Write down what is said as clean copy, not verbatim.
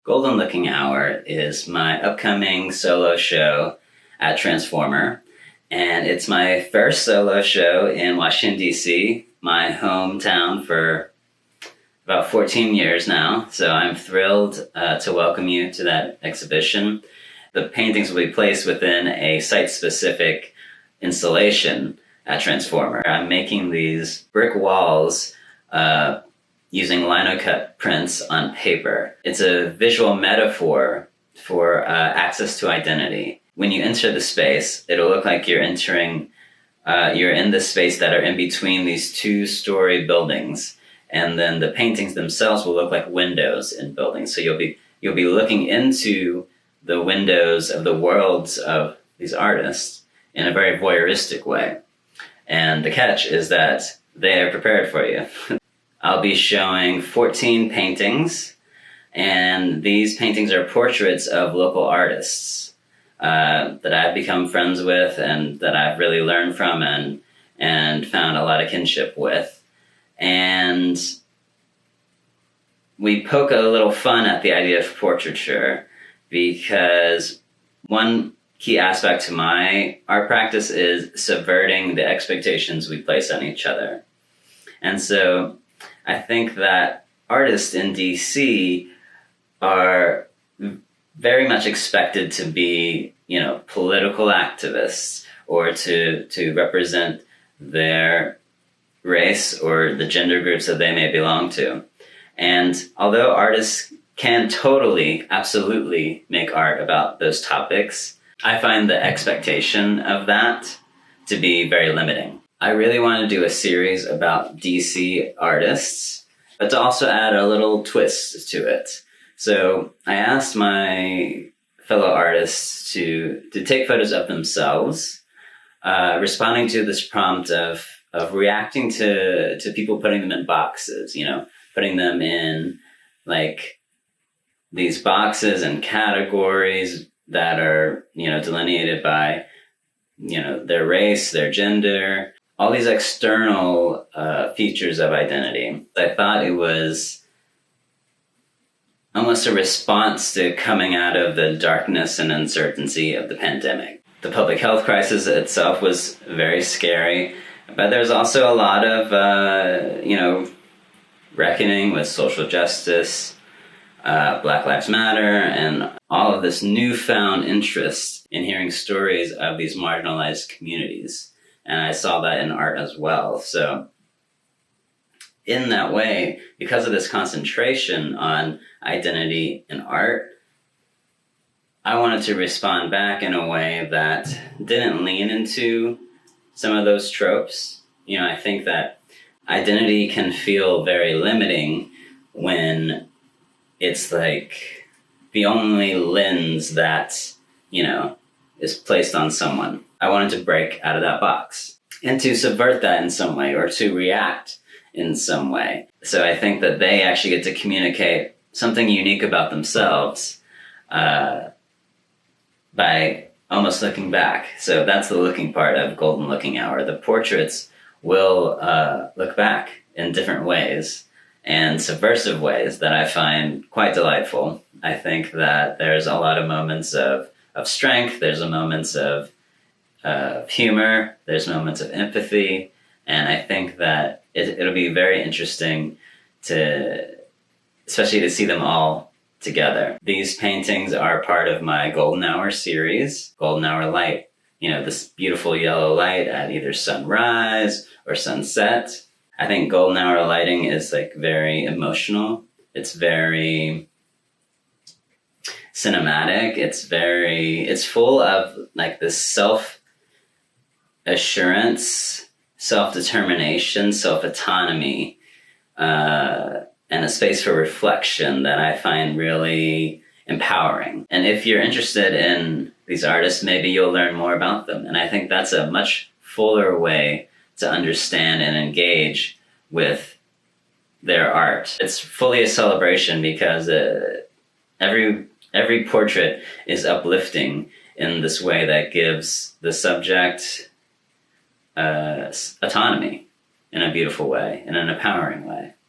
Golden Looking Hour is my upcoming solo show at Transformer, and it's my first solo show in Washington, D.C., my hometown for about 14 years now. So I'm thrilled to welcome you to that exhibition. The paintings will be placed within a site-specific installation at Transformer. I'm making these brick walls using lino-cut prints on paper. It's a visual metaphor for access to identity. When you enter the space, it'll look like you're in the space that are in between these two-story buildings. And then the paintings themselves will look like windows in buildings. So you'll be looking into the windows of the worlds of these artists in a very voyeuristic way. And the catch is that they are prepared for you. I'll be showing 14 paintings, and these paintings are portraits of local artists that I've become friends with and that I've really learned from and found a lot of kinship with. And we poke a little fun at the idea of portraiture because one key aspect to my art practice is subverting the expectations we place on each other. And so I think that artists in DC are very much expected to be, political activists or to represent their race or the gender groups that they may belong to. And although artists can totally, absolutely make art about those topics, I find the expectation of that to be very limiting. I really want to do a series about DC artists, but to also add a little twist to it. So I asked my fellow artists to take photos of themselves, responding to this prompt of reacting to people putting them in boxes, putting them in like these boxes and categories that are, delineated by, their race, their gender, all these external features of identity. I thought it was almost a response to coming out of the darkness and uncertainty of the pandemic. The public health crisis itself was very scary, but there's also a lot of, reckoning with social justice, Black Lives Matter, and all of this newfound interest in hearing stories of these marginalized communities. And I saw that in art as well. So in that way, because of this concentration on identity in art, I wanted to respond back in a way that didn't lean into some of those tropes. I think that identity can feel very limiting when it's like the only lens that, is placed on someone. I wanted to break out of that box and to subvert that in some way or to react in some way. So I think that they actually get to communicate something unique about themselves by almost looking back. So that's the looking part of Golden Looking Hour. The portraits will look back in different ways and subversive ways that I find quite delightful. I think that there's a lot of moments of strength, there's moments of humor, there's moments of empathy, and I think that it'll be very interesting especially to see them all together. These paintings are part of my Golden Hour series, Golden Hour Light. This beautiful yellow light at either sunrise or sunset. I think Golden Hour lighting is like very emotional. It's very cinematic. It's full of like this self-assurance, self-determination, self-autonomy, and a space for reflection that I find really empowering. And if you're interested in these artists, maybe you'll learn more about them. And I think that's a much fuller way to understand and engage with their art. It's fully a celebration because every portrait is uplifting in this way that gives the subject autonomy in a beautiful way, in an empowering way.